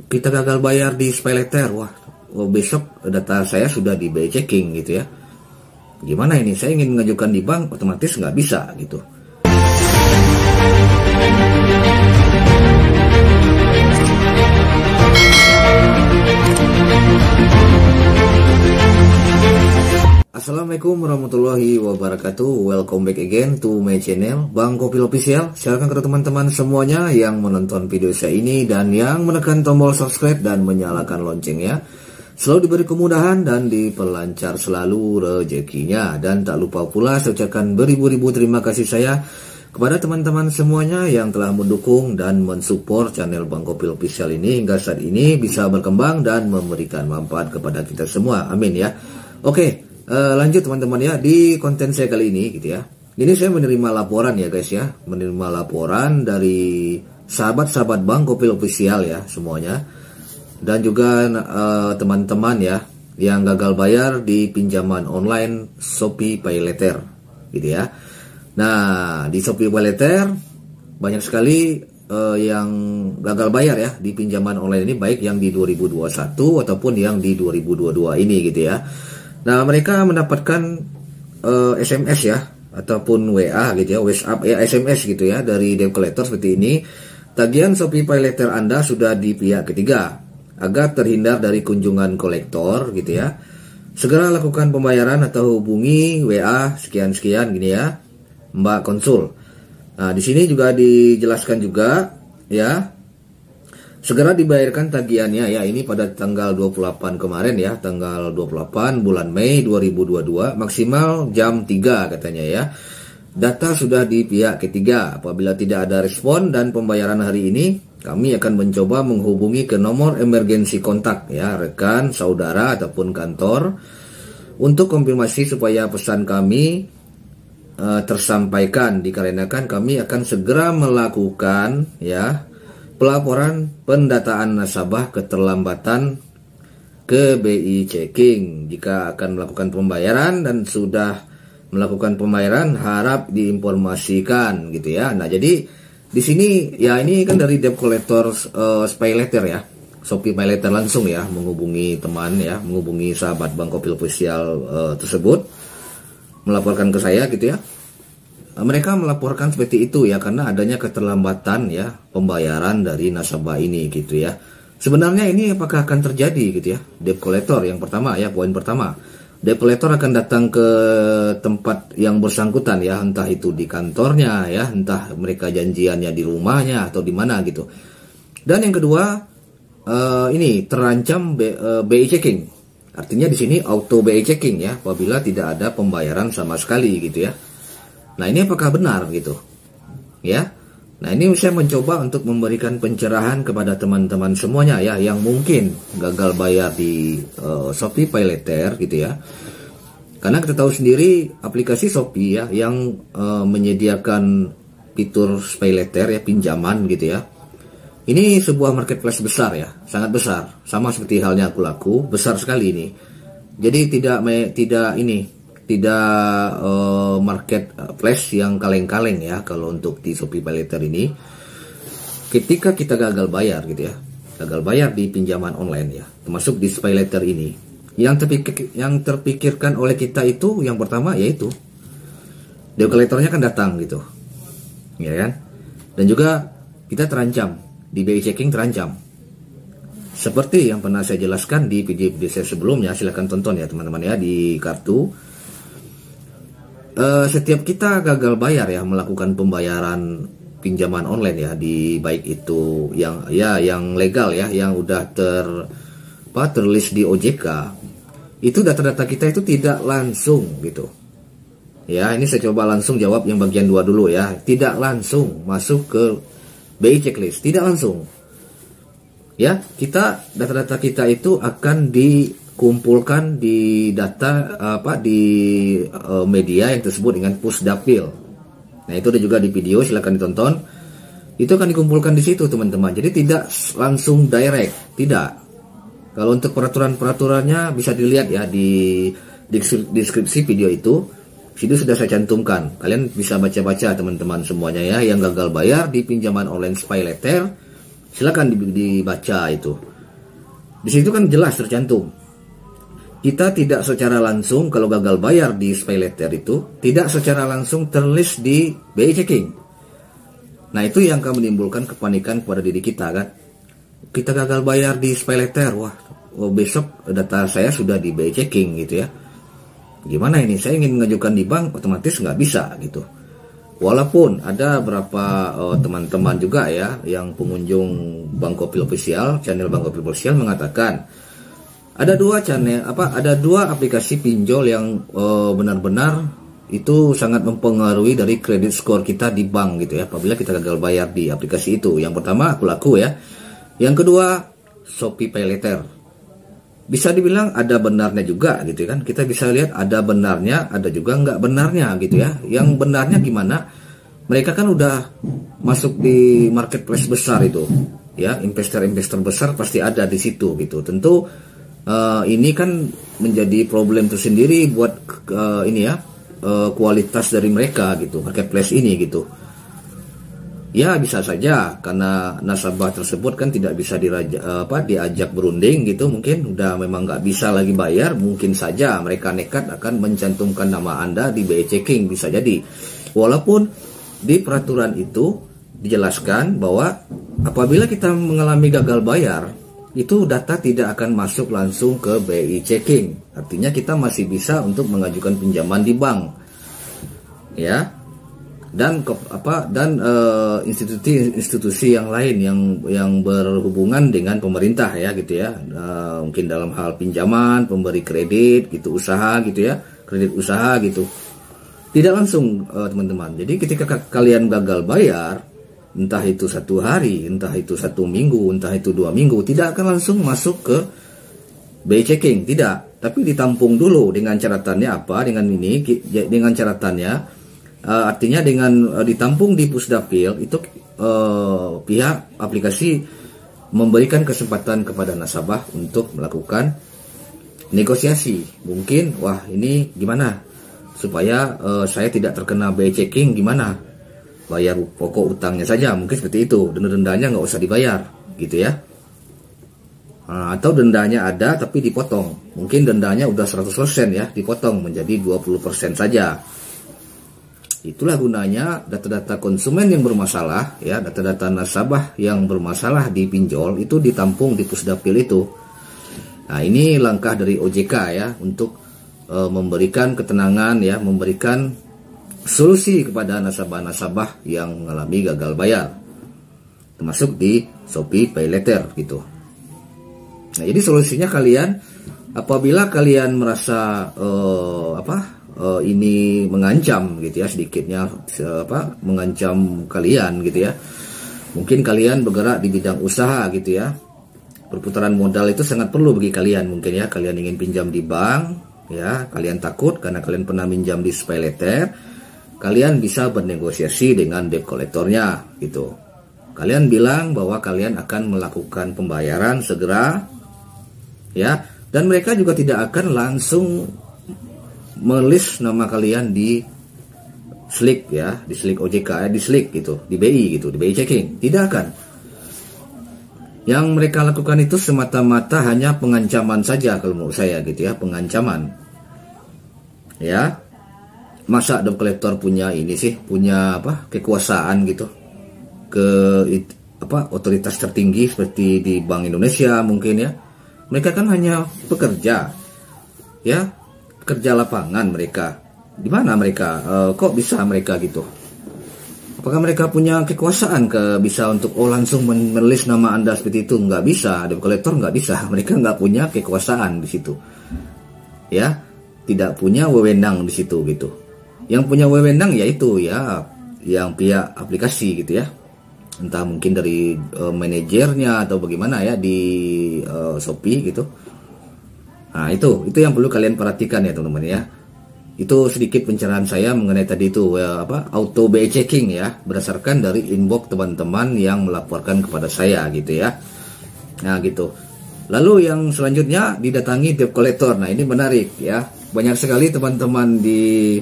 kita gagal bayar di SpayLater, wah, besok data saya sudah di BI checking gitu ya. Gimana ini? Saya ingin mengajukan di bank, otomatis nggak bisa gitu. Assalamualaikum warahmatullahi wabarakatuh. Welcome back again to my channel Bang Kopil Official. Silakan ke teman-teman semuanya yang menonton video saya ini dan yang menekan tombol subscribe dan menyalakan loncengnya. Selalu diberi kemudahan dan diperlancar selalu rezekinya. Dan tak lupa pula saya ucapkan beribu-ribu terima kasih saya kepada teman-teman semuanya yang telah mendukung dan mensupport channel Bang Kopil Official ini hingga saat ini bisa berkembang dan memberikan manfaat kepada kita semua. Amin ya. Oke, lanjut teman-teman ya, di konten saya kali ini gitu ya. Ini saya menerima laporan ya guys ya, menerima laporan dari sahabat-sahabat Bang Kopil Official ya semuanya. Dan juga teman-teman ya yang gagal bayar di pinjaman online Shopee PayLater gitu ya. Nah, di Shopee PayLater banyak sekali yang gagal bayar ya di pinjaman online ini, baik yang di 2021 ataupun yang di 2022 ini gitu ya. Nah, mereka mendapatkan SMS ya ataupun WA gitu ya, WhatsApp ya, SMS gitu ya dari debt collector seperti ini. Tagihan Shopee PayLater Anda sudah di pihak ketiga. Agar terhindar dari kunjungan kolektor gitu ya, segera lakukan pembayaran atau hubungi WA sekian-sekian gini ya, Mbak Konsul. Nah, di sini juga dijelaskan juga ya, segera dibayarkan tagihannya ya, ini pada tanggal 28 kemarin ya, tanggal 28 bulan Mei 2022, maksimal jam 3 katanya ya. Data sudah di pihak ketiga. Apabila tidak ada respon dan pembayaran hari ini, kami akan mencoba menghubungi ke nomor emergensi kontak ya, rekan, saudara ataupun kantor untuk konfirmasi supaya pesan kami tersampaikan, dikarenakan kami akan segera melakukan ya pelaporan pendataan nasabah keterlambatan ke BI checking. Jika akan melakukan pembayaran dan sudah melakukan pembayaran, harap diinformasikan gitu ya. Nah, jadi di sini ya, ini kan dari debt collector SpayLater ya, Shopee PayLater langsung ya menghubungi teman ya, menghubungi sahabat Bang Kopil Official tersebut, melaporkan ke saya gitu ya. Mereka melaporkan seperti itu ya, karena adanya keterlambatan ya pembayaran dari nasabah ini gitu ya. Sebenarnya ini apakah akan terjadi gitu ya? Debt collector yang pertama ya, poin pertama, debt collector akan datang ke tempat yang bersangkutan ya, entah itu di kantornya ya, entah mereka janjiannya di rumahnya atau di mana gitu. Dan yang kedua, ini terancam BI checking. Artinya di sini auto BI checking ya, apabila tidak ada pembayaran sama sekali gitu ya. Nah, ini apakah benar gitu ya? Nah, ini saya mencoba untuk memberikan pencerahan kepada teman-teman semuanya ya, yang mungkin gagal bayar di Shopee PayLater gitu ya. Karena kita tahu sendiri aplikasi Shopee ya yang menyediakan fitur PayLater ya, pinjaman gitu ya. Ini sebuah marketplace besar ya, sangat besar. Sama seperti halnya Aku Laku, besar sekali ini. Jadi tidak marketplace yang kaleng-kaleng ya kalau untuk di Shopee PayLater ini. Ketika kita gagal bayar gitu ya, gagal bayar di pinjaman online ya, termasuk di SpayLater ini, yang terpikirkan oleh kita itu yang pertama yaitu debt collectornya kan datang gitu ya kan, dan juga kita terancam di BI checking, terancam seperti yang pernah saya jelaskan di video saya sebelumnya. Silahkan tonton ya teman-teman ya di kartu. Setiap kita gagal bayar ya, melakukan pembayaran pinjaman online ya, di baik itu yang legal ya, yang udah terlist di OJK, itu data-data kita itu tidak langsung gitu ya. Ini saya coba langsung jawab yang bagian 2 dulu ya, tidak langsung masuk ke BI checklist, tidak langsung ya. Data-data kita itu akan dikumpulkan di data di media yang tersebut dengan Pusdapil. Nah, itu ada juga di video, silahkan ditonton. Itu akan dikumpulkan di situ teman-teman. Jadi tidak langsung direct, tidak. Kalau untuk peraturan-peraturannya bisa dilihat ya di deskripsi video itu. Situ sudah saya cantumkan. Kalian bisa baca-baca teman-teman semuanya ya, yang gagal bayar di pinjaman online SpayLater. Silahkan dibaca itu. Di situ kan jelas tercantum. Kita tidak secara langsung kalau gagal bayar di Spy Letter itu tidak secara langsung terlist di BI Checking. Nah, itu yang akan menimbulkan kepanikan kepada diri kita kan. Kita gagal bayar di Spy Letter, wah besok data saya sudah di BI Checking gitu ya. Gimana ini? Saya ingin mengajukan di bank, otomatis nggak bisa gitu. Walaupun ada beberapa teman-teman juga ya yang pengunjung Bank Kopil Official, channel Bank Kopil Official mengatakan ada dua aplikasi pinjol yang benar-benar itu sangat mempengaruhi dari kredit skor kita di bank gitu ya. Apabila kita gagal bayar di aplikasi itu, yang pertama aku laku ya, yang kedua Shopee Pay Later. Bisa dibilang ada benarnya juga gitu kan. Kita bisa lihat ada benarnya, ada juga nggak benarnya gitu ya. Yang benarnya gimana? Mereka kan udah masuk di marketplace besar itu ya, investor-investor besar pasti ada di situ gitu. Tentu ini kan menjadi problem tersendiri buat kualitas dari mereka gitu, marketplace ini gitu. Ya bisa saja karena nasabah tersebut kan tidak bisa diajak berunding gitu, mungkin udah memang nggak bisa lagi bayar, mungkin saja mereka nekat akan mencantumkan nama Anda di BI Checking, bisa jadi. Walaupun di peraturan itu dijelaskan bahwa apabila kita mengalami gagal bayar, itu data tidak akan masuk langsung ke BI Checking. Artinya kita masih bisa untuk mengajukan pinjaman di bank. Ya. Dan institusi yang lain yang berhubungan dengan pemerintah ya gitu ya. Mungkin dalam hal pinjaman, pemberi kredit gitu, usaha gitu ya, kredit usaha gitu. Tidak langsung teman-teman. Jadi ketika kalian gagal bayar, entah itu 1 hari, entah itu 1 minggu, entah itu 2 minggu, tidak akan langsung masuk ke BI Checking, tidak. Tapi ditampung dulu dengan catatannya apa? Dengan catatannya, artinya dengan ditampung di Pusdapil itu pihak aplikasi memberikan kesempatan kepada nasabah untuk melakukan negosiasi. Mungkin, wah ini gimana supaya saya tidak terkena BI Checking, gimana? Bayar pokok utangnya saja, mungkin seperti itu, denda-dendanya nggak usah dibayar gitu ya. Atau dendanya ada tapi dipotong, mungkin dendanya udah 100% ya, dipotong menjadi 20% saja. Itulah gunanya data-data konsumen yang bermasalah ya, data-data nasabah yang bermasalah di pinjol itu ditampung di Pusdapil itu. Nah, ini langkah dari OJK ya untuk memberikan ketenangan ya, memberikan solusi kepada nasabah-nasabah yang mengalami gagal bayar, termasuk di Shopee Pay Later gitu. Nah, jadi solusinya kalian apabila kalian merasa ini mengancam gitu ya, sedikitnya mengancam kalian gitu ya. Mungkin kalian bergerak di bidang usaha gitu ya. Perputaran modal itu sangat perlu bagi kalian mungkin ya. Kalian ingin pinjam di bank ya, kalian takut karena kalian pernah minjam di Spy Letter. Kalian bisa bernegosiasi dengan debt kolektornya gitu. Kalian bilang bahwa kalian akan melakukan pembayaran segera ya, dan mereka juga tidak akan langsung melis nama kalian di Slick ya, di Slick OJK ya, di Slick gitu, di BI gitu, di BI Checking. Tidak akan. Yang mereka lakukan itu semata-mata hanya pengancaman saja kalau menurut saya gitu ya, pengancaman. Ya. Masa debt collector punya ini sih, punya kekuasaan gitu ke otoritas tertinggi seperti di Bank Indonesia mungkin ya. Mereka kan hanya pekerja. Ya. Kerja lapangan mereka. Di mana mereka? Kok bisa mereka gitu? Apakah mereka punya kekuasaan bisa untuk langsung menulis nama Anda seperti itu? Nggak bisa. Debt collector nggak bisa. Mereka nggak punya kekuasaan di situ. Ya, tidak punya wewenang di situ gitu. Yang punya wewenang yaitu ya yang pihak aplikasi gitu ya. Entah mungkin dari manajernya atau bagaimana ya di Shopee gitu. Nah itu yang perlu kalian perhatikan ya teman-teman ya. Itu sedikit pencerahan saya mengenai tadi itu auto BI Checking ya, berdasarkan dari inbox teman-teman yang melaporkan kepada saya gitu ya. Nah gitu. Lalu yang selanjutnya didatangi debt collector. Nah ini menarik ya. Banyak sekali teman-teman di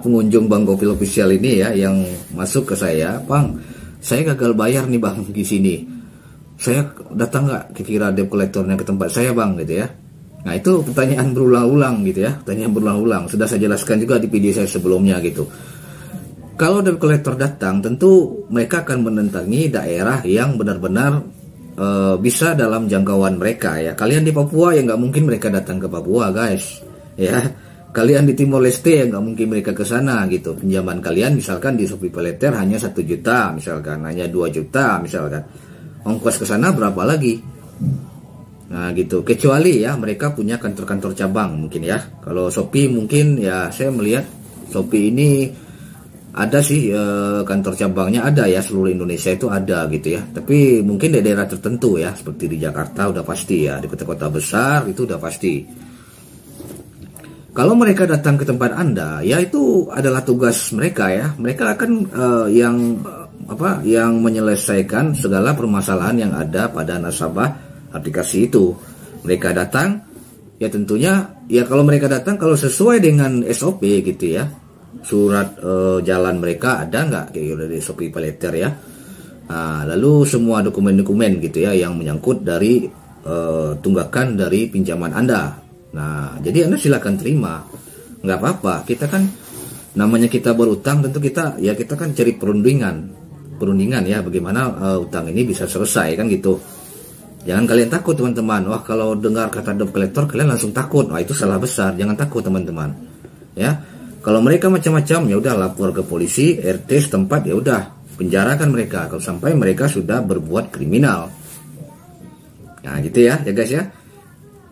pengunjung Bank Kopil Official ini ya yang masuk ke saya, "Bang, saya gagal bayar nih Bang di sini. saya datang nggak kira-kira debt collectornya ke tempat saya bang gitu ya. Nah itu pertanyaan berulang-ulang gitu ya, pertanyaan berulang-ulang. Sudah saya jelaskan juga di video saya sebelumnya gitu. Kalau debt collector datang, tentu mereka akan menentangi daerah yang benar-benar bisa dalam jangkauan mereka ya. Kalian di Papua ya nggak mungkin mereka datang ke Papua guys ya. Kalian di Timor Leste ya nggak mungkin mereka ke sana gitu. Pinjaman kalian misalkan di Shopee PayLater hanya 1 juta misalkan, hanya 2 juta misalkan. Ongkos ke sana berapa lagi? Nah gitu. Kecuali ya mereka punya kantor-kantor cabang mungkin ya. Kalau Shopee mungkin ya saya melihat Shopee ini ada sih kantor cabangnya ada ya, seluruh Indonesia itu ada gitu ya. Tapi mungkin di daerah tertentu ya, seperti di Jakarta udah pasti ya, di kota-kota besar itu udah pasti. Kalau mereka datang ke tempat Anda, ya itu adalah tugas mereka ya. Mereka akan yang menyelesaikan segala permasalahan yang ada pada nasabah aplikasi itu. Mereka datang, ya tentunya ya kalau mereka datang kalau sesuai dengan SOP gitu ya. Surat jalan mereka ada nggak kayak dari Shopee PayLater ya. Nah, lalu semua dokumen-dokumen gitu ya yang menyangkut dari tunggakan dari pinjaman Anda. Nah jadi Anda silakan terima, nggak apa-apa. Kita kan namanya kita berutang, tentu kita kan cari perundingan ya, bagaimana utang ini bisa selesai kan gitu. Jangan kalian takut teman-teman. Wah kalau dengar kata debt collector kalian langsung takut. Wah itu salah besar. Jangan takut teman-teman ya. Kalau mereka macam-macam ya udah lapor ke polisi, RT setempat ya udah penjarakan mereka kalau sampai mereka sudah berbuat kriminal. Nah gitu ya guys ya.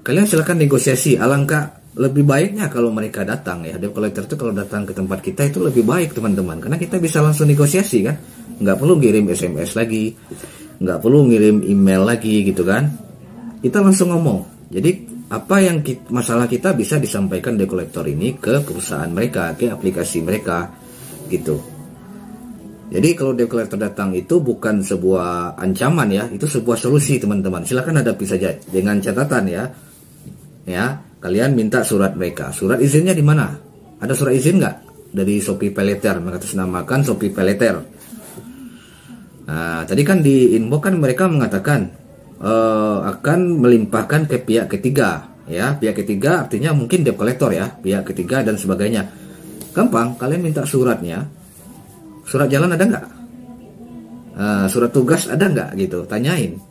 Kalian silakan negosiasi. Alangkah lebih baiknya kalau mereka datang ya. Debt collector itu kalau datang ke tempat kita itu lebih baik teman-teman, karena kita bisa langsung negosiasi kan. Nggak perlu ngirim SMS lagi, nggak perlu ngirim email lagi gitu kan. Kita langsung ngomong. Jadi apa yang masalah kita bisa disampaikan debt collector ini ke perusahaan mereka, ke aplikasi mereka gitu. Jadi kalau debt collector datang itu bukan sebuah ancaman ya, itu sebuah solusi teman-teman. Silakan hadapi saja dengan catatan ya. Ya, kalian minta surat mereka. Surat izinnya di mana? Ada surat izin nggak dari Shopee PayLater mengatasnamakan Shopee PayLater? Nah, tadi kan di inbox kan mereka mengatakan akan melimpahkan ke pihak ketiga ya. Pihak ketiga artinya mungkin debt collector ya, pihak ketiga dan sebagainya. Gampang, kalian minta suratnya. Surat jalan ada nggak? Surat tugas ada nggak gitu, tanyain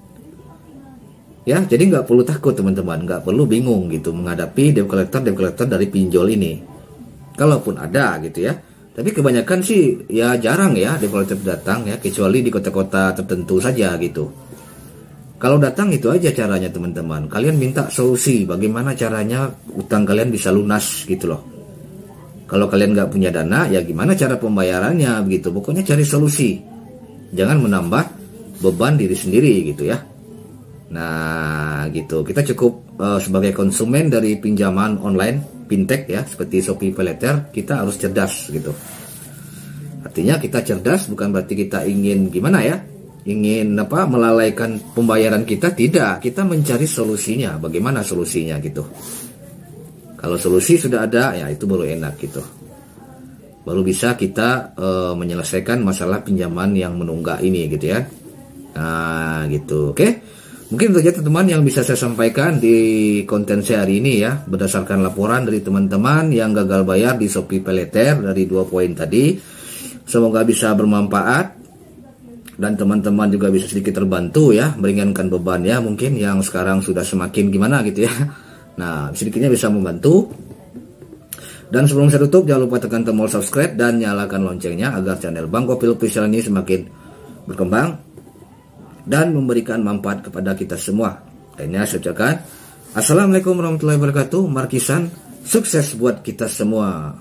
ya. Jadi nggak perlu takut teman-teman, nggak perlu bingung gitu menghadapi debt collector dari pinjol ini. Kalaupun ada gitu ya, tapi kebanyakan sih ya jarang ya debt collector datang ya, kecuali di kota-kota tertentu saja gitu. Kalau datang itu aja caranya teman-teman. Kalian minta solusi bagaimana caranya utang kalian bisa lunas gitu loh. Kalau kalian nggak punya dana ya gimana cara pembayarannya begitu. Pokoknya cari solusi. Jangan menambah beban diri sendiri gitu ya. Nah gitu. Kita cukup sebagai konsumen dari pinjaman online fintech ya, seperti Shopee PayLater, kita harus cerdas gitu. Artinya kita cerdas bukan berarti kita ingin gimana ya, ingin melalaikan pembayaran kita. Tidak, kita mencari solusinya. Bagaimana solusinya gitu. Kalau solusi sudah ada ya itu baru enak gitu, baru bisa kita menyelesaikan masalah pinjaman yang menunggak ini gitu ya. Nah gitu. Oke, mungkin itu saja teman-teman yang bisa saya sampaikan di konten saya hari ini ya, berdasarkan laporan dari teman-teman yang gagal bayar di Shopee PayLater dari 2 poin tadi. Semoga bisa bermanfaat dan teman-teman juga bisa sedikit terbantu ya, meringankan beban ya mungkin yang sekarang sudah semakin gimana gitu ya. Nah sedikitnya bisa membantu. Dan sebelum saya tutup, jangan lupa tekan tombol subscribe dan nyalakan loncengnya agar channel Bang Gopil Official ini semakin berkembang dan memberikan manfaat kepada kita semua. Akhirnya saya ucapkan Assalamualaikum warahmatullahi wabarakatuh. Markisan, sukses buat kita semua.